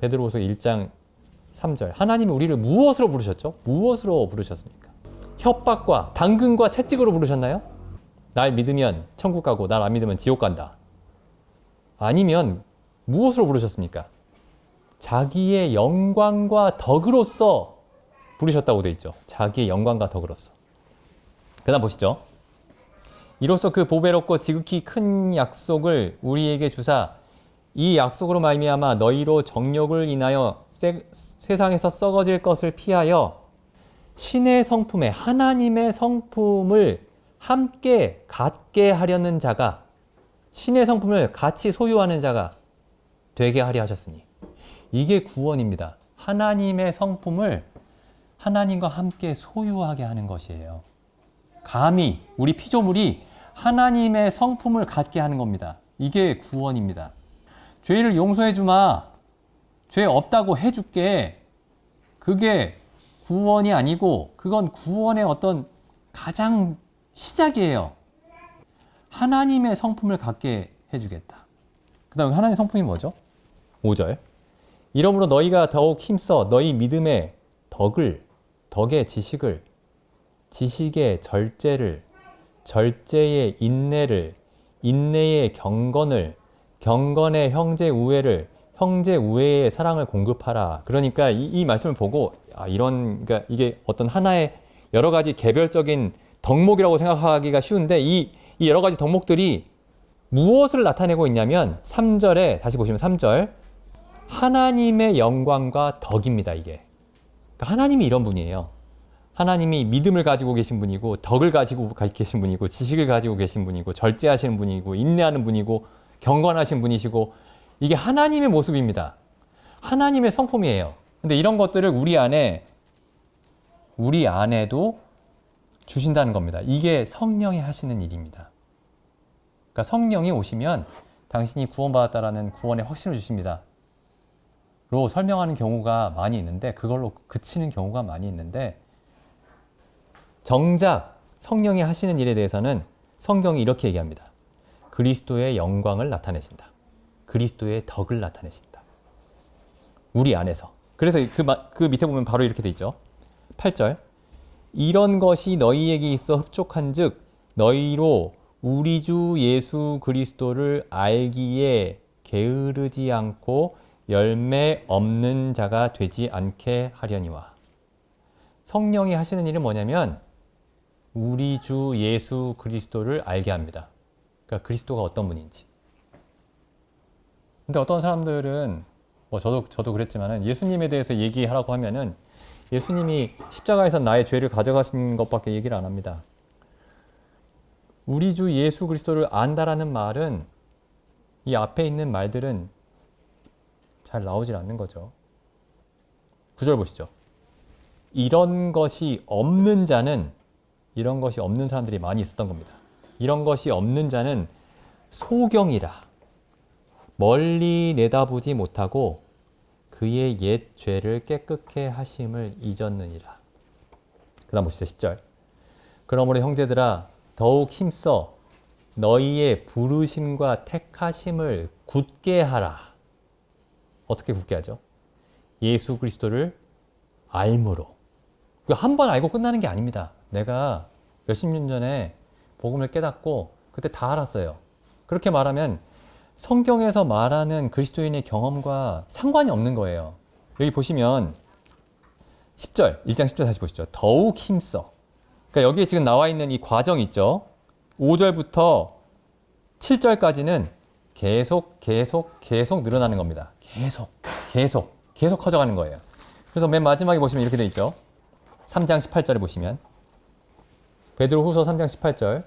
베드로후서 1장 3절. 하나님이 우리를 무엇으로 부르셨죠? 무엇으로 부르셨습니까? 협박과 당근과 채찍으로 부르셨나요? 날 믿으면 천국 가고 날 안 믿으면 지옥 간다. 아니면 무엇으로 부르셨습니까? 자기의 영광과 덕으로서 부르셨다고 되어 있죠. 자기의 영광과 덕으로서. 그 다음 보시죠. 이로써 그 보배롭고 지극히 큰 약속을 우리에게 주사 이 약속으로 말미암아 너희로 정욕을 인하여 세상에서 썩어질 것을 피하여 신의 성품에 하나님의 성품을 함께 갖게 하려는 자가 신의 성품을 같이 소유하는 자가 되게 하려 하셨으니 이게 구원입니다. 하나님의 성품을 하나님과 함께 소유하게 하는 것이에요. 감히 우리 피조물이 하나님의 성품을 갖게 하는 겁니다. 이게 구원입니다. 죄를 용서해 주마. 죄 없다고 해줄게. 그게 구원이 아니고 그건 구원의 어떤 가장 시작이에요. 하나님의 성품을 갖게 해주겠다. 그 다음에 하나님의 성품이 뭐죠? 5절. 이러므로 너희가 더욱 힘써 너희 믿음의 덕의 지식을, 지식의 절제를, 절제의 인내를, 인내의 경건을, 경건의 형제 우애를, 형제 우애의 사랑을 공급하라. 그러니까 이 말씀을 보고 그러니까 이게 어떤 하나의 여러 가지 개별적인 덕목이라고 생각하기가 쉬운데 이 여러 가지 덕목들이 무엇을 나타내고 있냐면 3절에 다시 보시면 3절 하나님의 영광과 덕입니다. 이게 그러니까 하나님이 이런 분이에요. 하나님이 믿음을 가지고 계신 분이고 덕을 가지고 계신 분이고 지식을 가지고 계신 분이고 절제하시는 분이고 인내하는 분이고 경건하신 분이시고 이게 하나님의 모습입니다. 하나님의 성품이에요. 근데 이런 것들을 우리 안에도 주신다는 겁니다. 이게 성령이 하시는 일입니다. 그러니까 성령이 오시면 당신이 구원받았다라는 구원의 확신을 주십니다. 로 설명하는 경우가 많이 있는데 그걸로 그치는 경우가 많이 있는데 정작 성령이 하시는 일에 대해서는 성경이 이렇게 얘기합니다. 그리스도의 영광을 나타내신다. 그리스도의 덕을 나타내신다. 우리 안에서. 그래서 그 밑에 보면 바로 이렇게 돼 있죠. 8절 이런 것이 너희에게 있어 흡족한 즉 너희로 우리 주 예수 그리스도를 알기에 게으르지 않고 열매 없는 자가 되지 않게 하려니와. 성령이 하시는 일은 뭐냐면 우리 주 예수 그리스도를 알게 합니다. 그러니까 그리스도가 어떤 분인지. 근데 어떤 사람들은 저도 그랬지만은 예수님에 대해서 얘기하라고 하면은 예수님이 십자가에서 나의 죄를 가져가신 것밖에 얘기를 안 합니다. 우리 주 예수 그리스도를 안다라는 말은 이 앞에 있는 말들은 잘 나오질 않는 거죠. 9절 보시죠. 이런 것이 없는 자는 이런 것이 없는 사람들이 많이 있었던 겁니다. 이런 것이 없는 자는 소경이라 멀리 내다보지 못하고 그의 옛 죄를 깨끗게 하심을 잊었느니라. 그 다음 보시죠. 10절. 그러므로 형제들아 더욱 힘써 너희의 부르심과 택하심을 굳게 하라. 어떻게 굳게 하죠? 예수 그리스도를 알므로. 한 번 알고 끝나는 게 아닙니다. 내가 몇십 년 전에 복음을 깨닫고 그때 다 알았어요. 그렇게 말하면 성경에서 말하는 그리스도인의 경험과 상관이 없는 거예요. 여기 보시면 10절, 1장 10절 다시 보시죠. 더욱 힘써. 그러니까 여기에 지금 나와 있는 이 과정이 있죠. 5절부터 7절까지는 계속 늘어나는 겁니다. 계속 커져가는 거예요. 그래서 맨 마지막에 보시면 이렇게 돼 있죠. 3장 18절에 보시면 베드로후서 3장 18절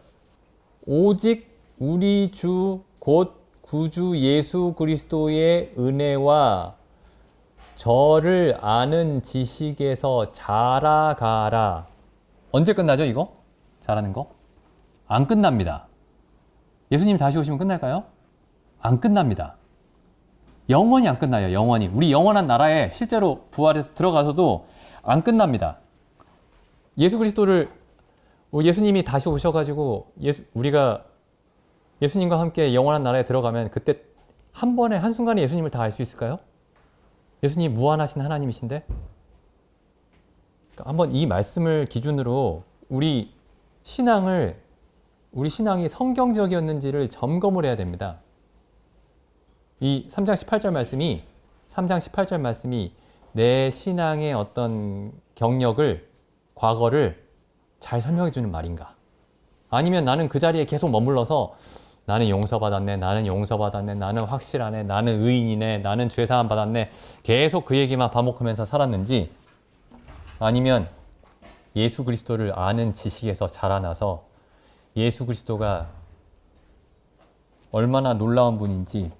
오직 우리 주 곧 구주 예수 그리스도의 은혜와 저를 아는 지식에서 자라가라. 언제 끝나죠 이거? 자라는 거? 안 끝납니다. 예수님 다시 오시면 끝날까요? 안 끝납니다. 영원히 안 끝나요. 영원히. 우리 영원한 나라에 실제로 부활해서 들어가서도 안 끝납니다. 예수 그리스도를 예수님이 다시 오셔가지고 우리가 예수님과 함께 영원한 나라에 들어가면 그때 한 번에 한순간에 예수님을 다 알 수 있을까요? 예수님 무한하신 하나님이신데? 그러니까 한번 이 말씀을 기준으로 우리 신앙이 성경적이었는지를 점검을 해야 됩니다. 이 3장 18절 말씀이 내 신앙의 어떤 경력을, 과거를 잘 설명해 주는 말인가? 아니면 나는 그 자리에 계속 머물러서 나는 용서받았네, 나는 확실하네, 나는 의인이네, 나는 죄사함 받았네, 계속 그 얘기만 반복하면서 살았는지, 아니면 예수 그리스도를 아는 지식에서 자라나서 예수 그리스도가 얼마나 놀라운 분인지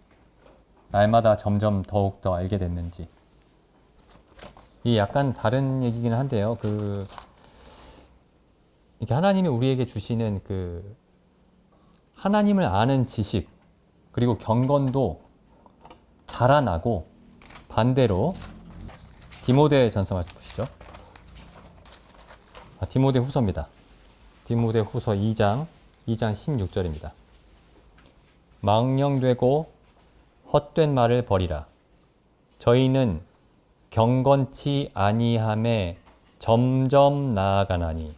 날마다 점점 더욱더 알게 됐는지. 이 약간 다른 얘기긴 한데요. 이렇게 하나님이 우리에게 주시는 하나님을 아는 지식, 그리고 경건도 자라나고, 반대로 디모데 전서 말씀 보시죠. 디모데 후서입니다. 디모데 후서 2장 16절입니다. 망령되고 헛된 말을 버리라. 저희는 경건치 아니함에 점점 나아가나니.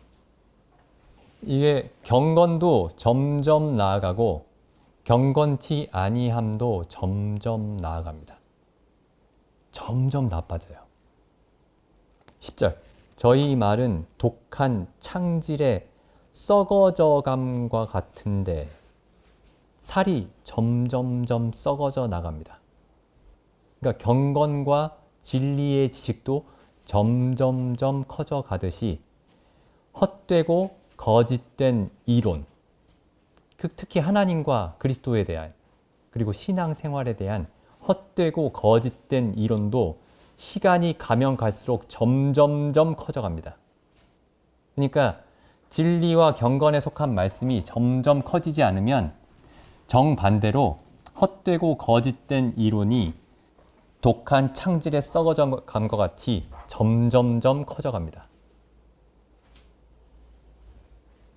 이게 경건도 점점 나아가고 경건치 아니함도 점점 나아갑니다. 점점 나빠져요. 10절. 저희 말은 독한 창질의 썩어져감과 같은데 살이 점점점 썩어져 나갑니다. 그러니까 경건과 진리의 지식도 점점점 커져 가듯이 헛되고 거짓된 이론, 특히 하나님과 그리스도에 대한, 그리고 신앙생활에 대한 헛되고 거짓된 이론도 시간이 가면 갈수록 점점점 커져갑니다. 그러니까 진리와 경건에 속한 말씀이 점점 커지지 않으면 정반대로 헛되고 거짓된 이론이 독한 창질에 썩어져 간 것 같이 점점점 커져갑니다.